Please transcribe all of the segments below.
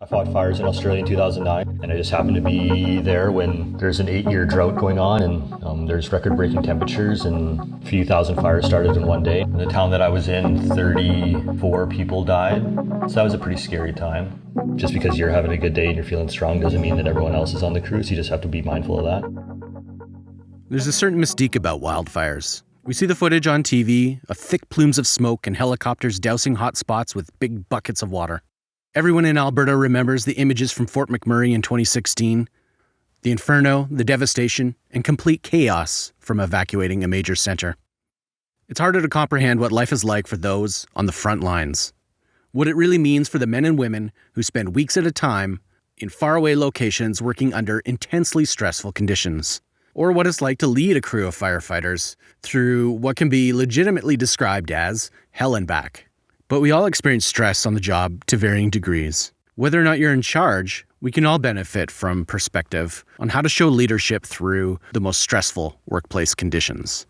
I fought fires in Australia in 2009, and I just happened to be there when there's an 8-year drought going on, and there's record-breaking temperatures, and a few thousand fires started in one day. In the town that I was in, 34 people died, so that was a pretty scary time. Just because you're having a good day and you're feeling strong doesn't mean that everyone else is on the crew, so you just have to be mindful of that. There's a certain mystique about wildfires. We see the footage on TV of thick plumes of smoke and helicopters dousing hot spots with big buckets of water. Everyone in Alberta remembers the images from Fort McMurray in 2016, the inferno, the devastation, and complete chaos from evacuating a major center. It's harder to comprehend what life is like for those on the front lines, what it really means for the men and women who spend weeks at a time in faraway locations working under intensely stressful conditions, or what it's like to lead a crew of firefighters through what can be legitimately described as hell and back. But we all experience stress on the job to varying degrees. Whether or not you're in charge, we can all benefit from perspective on how to show leadership through the most stressful workplace conditions.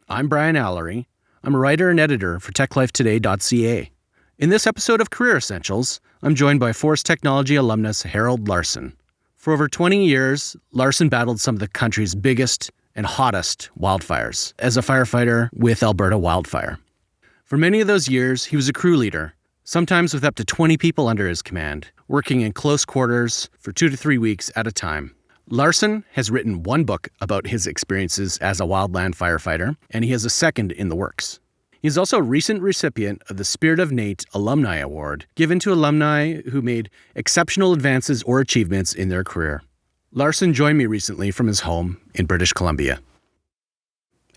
I'm Brian Allery. I'm a writer and editor for TechLifeToday.ca. In this episode of Career Essentials, I'm joined by Forest Technology alumnus Harold Larson. For over 20 years, Larson battled some of the country's biggest and hottest wildfires as a firefighter with Alberta Wildfire. For many of those years, he was a crew leader, sometimes with up to 20 people under his command, working in close quarters for 2 to 3 weeks at a time. Larson has written one book about his experiences as a wildland firefighter, and he has a second in the works. He's also a recent recipient of the Spirit of NAIT Alumni Award, given to alumni who made exceptional advances or achievements in their career. Larson joined me recently from his home in British Columbia.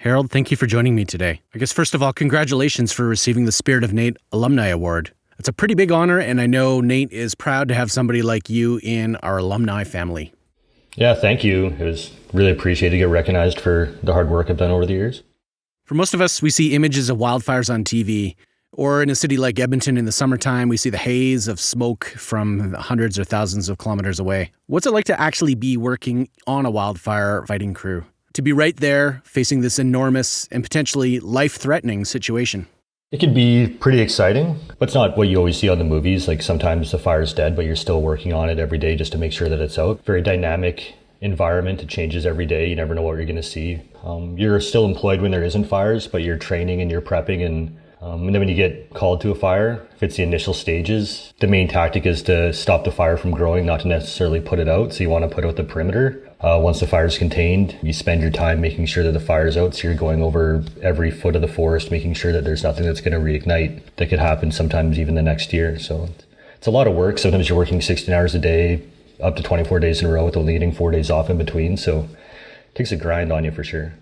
Harold, thank you for joining me today. I guess first of all, congratulations for receiving the Spirit of NAIT Alumni Award. It's a pretty big honor, and I know NAIT is proud to have somebody like you in our alumni family. Yeah, thank you. It was really appreciated to get recognized for the hard work I've done over the years. For most of us, we see images of wildfires on TV, or in a city like Edmonton in the summertime, we see the haze of smoke from hundreds or thousands of kilometers away. What's it like to actually be working on a wildfire fighting crew? To be right there facing this enormous and potentially life-threatening situation? It can be pretty exciting, but it's not what you always see on the movies. Like sometimes the fire's dead, but you're still working on it every day just to make sure that it's out. Very dynamic environment. It changes every day. You never know what you're going to see. You're still employed when there isn't fires, but you're training and you're prepping. And then when you get called to a fire, if it's the initial stages, the main tactic is to stop the fire from growing, not to necessarily put it out. So you want to put out the perimeter. Once the fire is contained, you spend your time making sure that the fire is out. So you're going over every foot of the forest, making sure that there's nothing that's going to reignite that could happen sometimes even the next year. So it's a lot of work. Sometimes you're working 16 hours a day, up to 24 days in a row with only getting 4 days off in between. So it takes a grind on you for sure.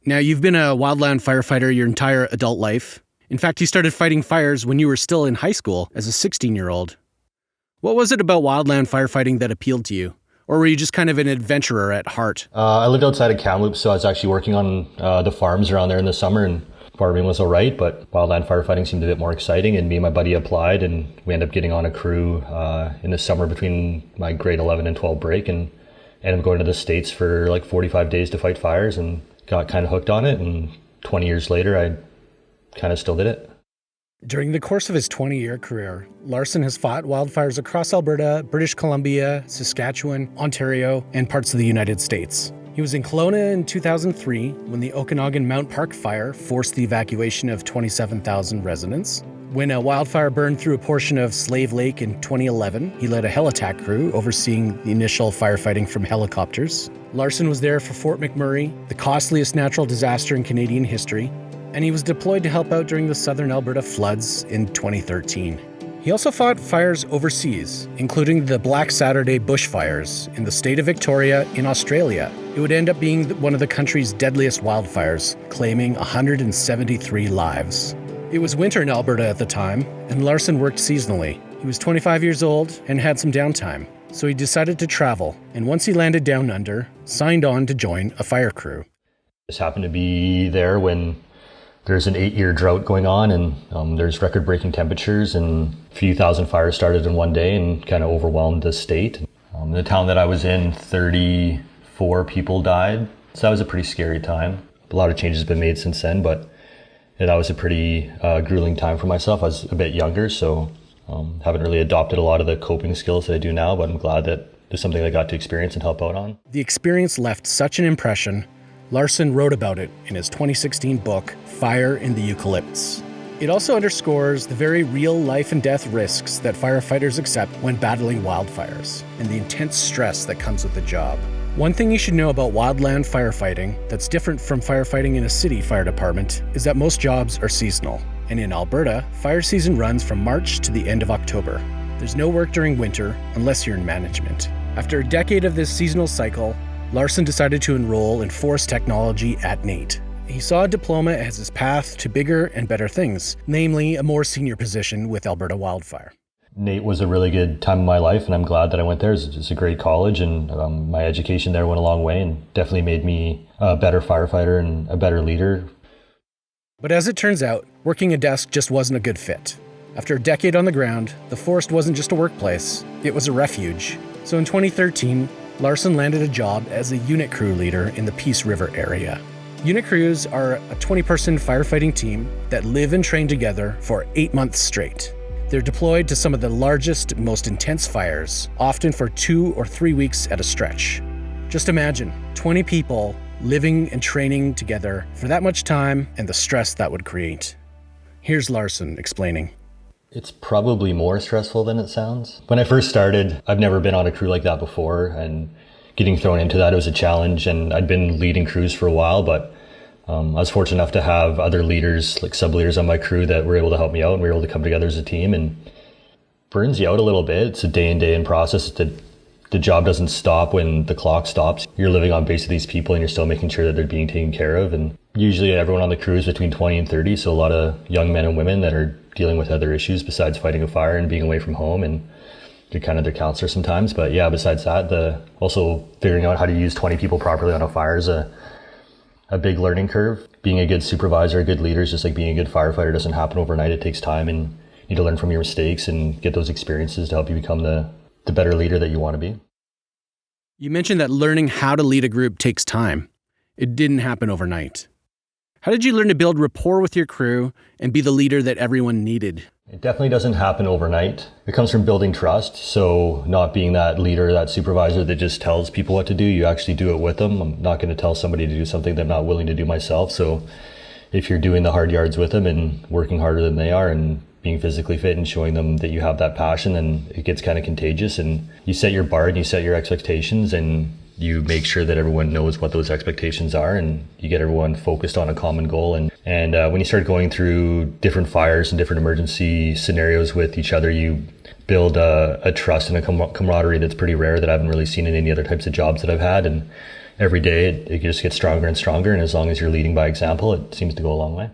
Now, you've been a wildland firefighter your entire adult life. In fact, you started fighting fires when you were still in high school as a 16-year-old. What was it about wildland firefighting that appealed to you? Or were you just kind of an adventurer at heart? I lived outside of Kamloops, so I was actually working on the farms around there in the summer, and farming was all right, but wildland firefighting seemed a bit more exciting, and me and my buddy applied, and we ended up getting on a crew in the summer between my grade 11 and 12 break, and ended up going to the States for like 45 days to fight fires, and got kind of hooked on it, and 20 years later, I kind of still did it. During the course of his 20-year career, Larson has fought wildfires across Alberta, British Columbia, Saskatchewan, Ontario, and parts of the United States. He was in Kelowna in 2003 when the Okanagan Mount Park fire forced the evacuation of 27,000 residents. When a wildfire burned through a portion of Slave Lake in 2011, he led a heli-tac crew overseeing the initial firefighting from helicopters. Larson was there for Fort McMurray, the costliest natural disaster in Canadian history, and he was deployed to help out during the southern Alberta floods in 2013. He also fought fires overseas, including the Black Saturday bushfires in the state of Victoria in Australia. It would end up being one of the country's deadliest wildfires, claiming 173 lives. It was winter in Alberta at the time, and Larson worked seasonally. He was 25 years old and had some downtime, so he decided to travel, and once he landed down under, signed on to join a fire crew. Just happened to be there when there's an 8-year drought going on, and there's record-breaking temperatures, and a few thousand fires started in one day and kind of overwhelmed the state. The town that I was in, 34 people died, so that was a pretty scary time. A lot of changes have been made since then, but that was a pretty grueling time for myself. I was a bit younger, so Haven't really adopted a lot of the coping skills that I do now, but I'm glad that there's something I got to experience and help out on. The experience left such an impression, Larson wrote about it in his 2016 book, Fire in the Eucalypts. It also underscores the very real life and death risks that firefighters accept when battling wildfires and the intense stress that comes with the job. One thing you should know about wildland firefighting that's different from firefighting in a city fire department is that most jobs are seasonal. And in Alberta, fire season runs from March to the end of October. There's no work during winter unless you're in management. After a decade of this seasonal cycle, Larson decided to enroll in forest technology at NAIT. He saw a diploma as his path to bigger and better things, namely a more senior position with Alberta Wildfire. NAIT was a really good time in my life, and I'm glad that I went there. It's a great college, and my education there went a long way and definitely made me a better firefighter and a better leader. But as it turns out, working a desk just wasn't a good fit. After a decade on the ground, the forest wasn't just a workplace, it was a refuge. So in 2013, Larson landed a job as a unit crew leader in the Peace River area. Unit crews are a 20-person firefighting team that live and train together for 8 months straight. They're deployed to some of the largest, most intense fires, often for 2 or 3 weeks at a stretch. Just imagine 20 people living and training together for that much time and the stress that would create. Here's Larson explaining. It's probably more stressful than it sounds. When I first started, I've never been on a crew like that before, and getting thrown into that, it was a challenge. And I'd been leading crews for a while, but I was fortunate enough to have other leaders, like sub-leaders on my crew, that were able to help me out, and we were able to come together as a team. And burns you out a little bit. It's a day in, day in process. The job doesn't stop when the clock stops. You're living on base of these people, and you're still making sure that they're being taken care of. And usually everyone on the crew is between 20 and 30, so a lot of young men and women that are dealing with other issues besides fighting a fire and being away from home, and you're kind of their counselor sometimes. But yeah, besides that, also figuring out how to use 20 people properly on a fire is a big learning curve. Being a good supervisor, a good leader is just like being a good firefighter. It doesn't happen overnight. It takes time, and you need to learn from your mistakes and get those experiences to help you become the better leader that you want to be. You mentioned that learning how to lead a group takes time. It didn't happen overnight. How did you learn to build rapport with your crew and be the leader that everyone needed? It definitely doesn't happen overnight. It comes from building trust. So not being that leader, that supervisor that just tells people what to do, you actually do it with them. I'm not going to tell somebody to do something that I'm not willing to do myself. So if you're doing the hard yards with them and working harder than they are and being physically fit and showing them that you have that passion, then it gets kind of contagious, and you set your bar and you set your expectations, and you make sure that everyone knows what those expectations are, and you get everyone focused on a common goal. And when you start going through different fires and different emergency scenarios with each other, you build a trust and a camaraderie that's pretty rare, that I haven't really seen in any other types of jobs that I've had. And every day it just gets stronger and stronger. And as long as you're leading by example, it seems to go a long way.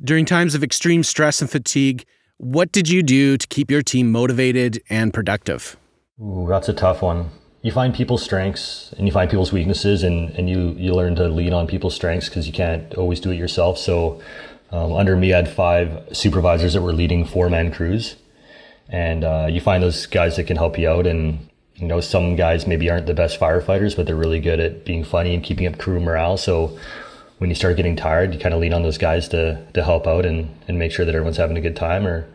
During times of extreme stress and fatigue, what did you do to keep your team motivated and productive? Ooh, that's a tough one. You find people's strengths and you find people's weaknesses, and you learn to lean on people's strengths because you can't always do it yourself. So under me, I had 5 supervisors that were leading 4-man crews, and you find those guys that can help you out. And you know, some guys maybe aren't the best firefighters, but they're really good at being funny and keeping up crew morale. So when you start getting tired, you kind of lean on those guys to help out and make sure that everyone's having a good time. Or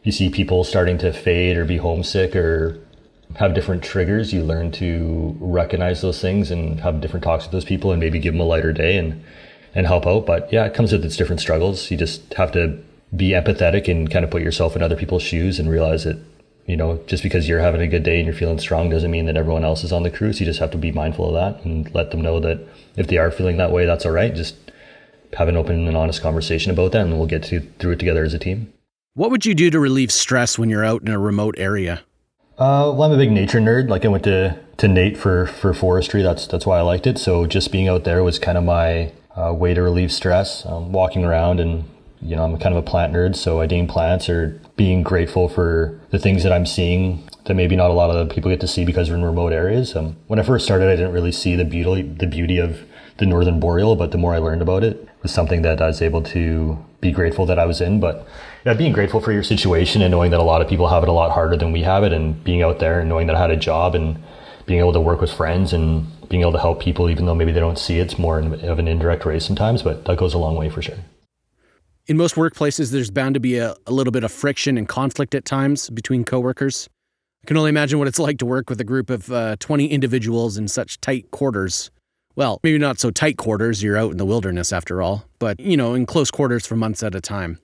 you see people starting to fade or be homesick or have different triggers, you learn to recognize those things and have different talks with those people and maybe give them a lighter day and help out. But yeah, it comes with its different struggles. You just have to be empathetic and kind of put yourself in other people's shoes and realize that, you know, just because you're having a good day and you're feeling strong doesn't mean that everyone else is on the crew. So you just have to be mindful of that and let them know that if they are feeling that way, that's all right. Just have an open and honest conversation about that, and we'll get through it together as a team. What would you do to relieve stress when you're out in a remote area? Well, I'm a big nature nerd. Like, I went to NAIT for forestry. That's why I liked it. So just being out there was kind of my way to relieve stress. Walking around, and you know, I'm kind of a plant nerd, so identifying plants or being grateful for the things that I'm seeing that maybe not a lot of people get to see because we're in remote areas. When I first started, I didn't really see the beauty of the Northern Boreal, but the more I learned about it, was something that I was able to be grateful that I was in. But yeah, being grateful for your situation and knowing that a lot of people have it a lot harder than we have it, and being out there and knowing that I had a job and being able to work with friends and being able to help people, even though maybe they don't see it. It's more of an indirect way sometimes, but that goes a long way for sure. In most workplaces, there's bound to be a little bit of friction and conflict at times between coworkers. I can only imagine what it's like to work with a group of 20 individuals in such tight quarters. Well, maybe not so tight quarters, you're out in the wilderness after all, but, in close quarters for months at a time.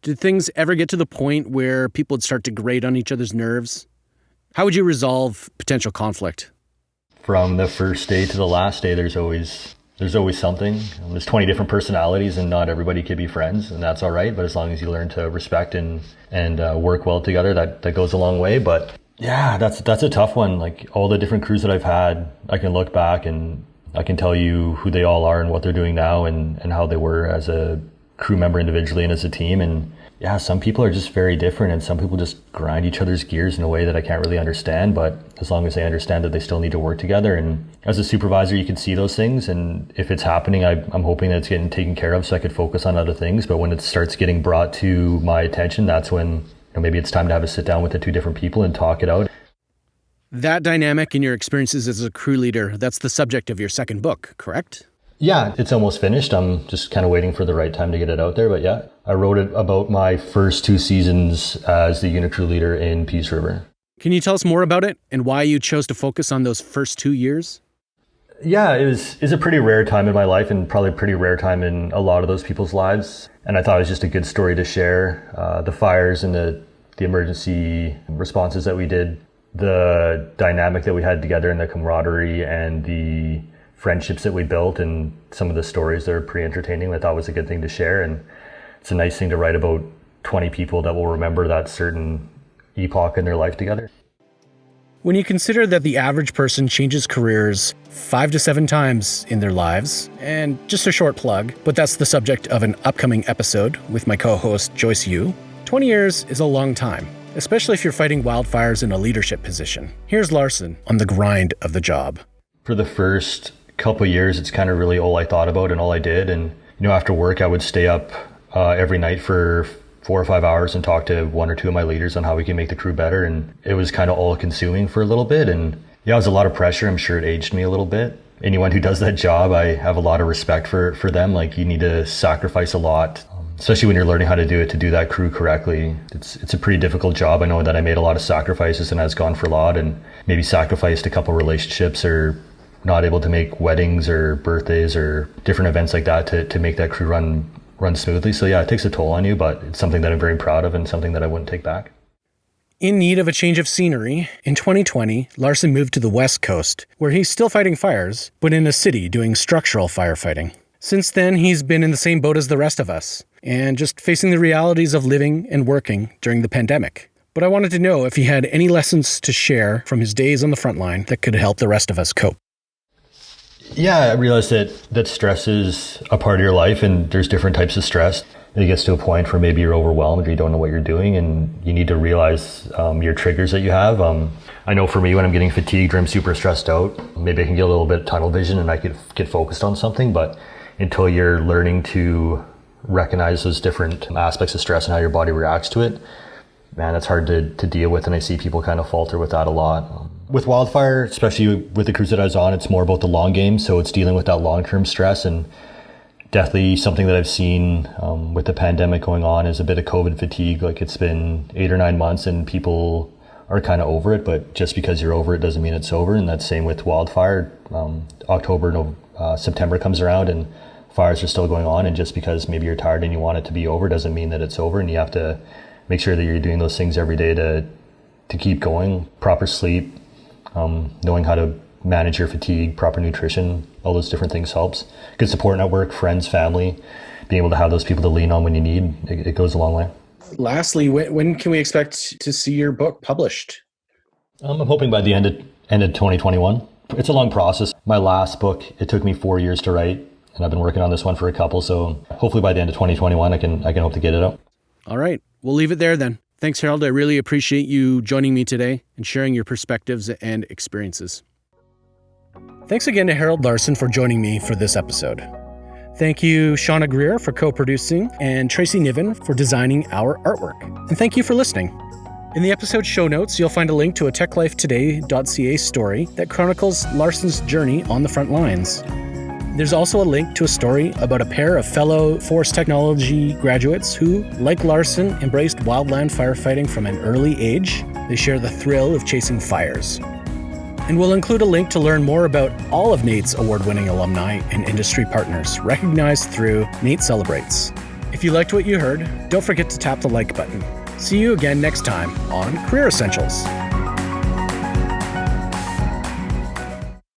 Did things ever get to the point where people would start to grate on each other's nerves? How would you resolve potential conflict? From the first day to the last day, there's always something. There's 20 different personalities and not everybody can be friends, and that's all right. But as long as you learn to respect and work well together, that goes a long way. But yeah, that's a tough one. Like all the different crews that I've had, I can look back and I can tell you who they all are and what they're doing now and how they were as a crew member individually and as a team. And yeah, some people are just very different and some people just grind each other's gears in a way that I can't really understand. But as long as they understand that they still need to work together, and as a supervisor, you can see those things. And if it's happening, I'm hoping that it's getting taken care of so I could focus on other things. But when it starts getting brought to my attention, that's when maybe it's time to have a sit down with the two different people and talk it out. That dynamic in your experiences as a crew leader, that's the subject of your second book, correct? Yeah, it's almost finished. I'm just kind of waiting for the right time to get it out there. But yeah, I wrote it about my first 2 seasons as the unit crew leader in Peace River. Can you tell us more about it and why you chose to focus on those first 2 years? Yeah, it was a pretty rare time in my life and probably a pretty rare time in a lot of those people's lives. And I thought it was just a good story to share. The fires and the emergency responses that we did, the dynamic that we had together and the camaraderie and the friendships that we built and some of the stories that are pretty entertaining, I thought was a good thing to share. And it's a nice thing to write about 20 people that will remember that certain epoch in their life together. When you consider that the average person changes careers 5 to 7 times in their lives, and just a short plug, but that's the subject of an upcoming episode with my co-host Joyce Yu, 20 years is a long time, especially if you're fighting wildfires in a leadership position. Here's Larson on the grind of the job. For the first couple of years, it's kind of really all I thought about and all I did. And, after work, I would stay up every night for 4 or 5 hours and talk to 1 or 2 of my leaders on how we can make the crew better. And it was kind of all consuming for a little bit. And yeah, it was a lot of pressure. I'm sure it aged me a little bit. Anyone who does that job, I have a lot of respect for them. Like, you need to sacrifice a lot, especially when you're learning how to do it, to do that crew correctly. It's a pretty difficult job. I know that I made a lot of sacrifices and I was gone for a lot and maybe sacrificed a couple relationships or not able to make weddings or birthdays or different events like that to make that crew run smoothly. So yeah, it takes a toll on you, but it's something that I'm very proud of and something that I wouldn't take back. In need of a change of scenery, in 2020, Larson moved to the West Coast, where he's still fighting fires, but in a city doing structural firefighting. Since then, he's been in the same boat as the rest of us, and just facing the realities of living and working during the pandemic. But I wanted to know if he had any lessons to share from his days on the front line that could help the rest of us cope. Yeah, I realized that stress is a part of your life and there's different types of stress. It gets to a point where maybe you're overwhelmed or you don't know what you're doing and you need to realize your triggers that you have. I know for me, when I'm getting fatigued or I'm super stressed out, maybe I can get a little bit of tunnel vision and I could get focused on something. But until you're learning to recognize those different aspects of stress and how your body reacts to it, man, that's hard to deal with. And I see people kind of falter with that a lot. With wildfire, especially with the crews that I was on, it's more about the long game. So it's dealing with that long-term stress, and definitely something that I've seen with the pandemic going on is a bit of COVID fatigue. Like, it's been 8 or 9 months and people are kind of over it, but just because you're over it doesn't mean it's over. And that's same with wildfire. September comes around and fires are still going on. And just because maybe you're tired and you want it to be over doesn't mean that it's over. And you have to make sure that you're doing those things every day to keep going. Proper sleep, knowing how to manage your fatigue, proper nutrition, all those different things helps. Good support network, friends, family, being able to have those people to lean on when you need, it goes a long way. Lastly, when can we expect to see your book published? I'm hoping by the end of 2021. It's a long process. My last book, it took me 4 years to write, and I've been working on this one for a couple. So hopefully by the end of 2021, I can hope to get it out. All right, we'll leave it there then. Thanks, Harold. I really appreciate you joining me today and sharing your perspectives and experiences. Thanks again to Harold Larson for joining me for this episode. Thank you, Shauna Greer, for co-producing, and Tracy Niven for designing our artwork. And thank you for listening. In the episode show notes, you'll find a link to a techlifetoday.ca story that chronicles Larson's journey on the front lines. There's also a link to a story about a pair of fellow forest technology graduates who, like Larson, embraced wildland firefighting from an early age. They share the thrill of chasing fires. And we'll include a link to learn more about all of NAIT's award-winning alumni and industry partners, recognized through NAIT Celebrates. If you liked what you heard, don't forget to tap the like button. See you again next time on Career Essentials.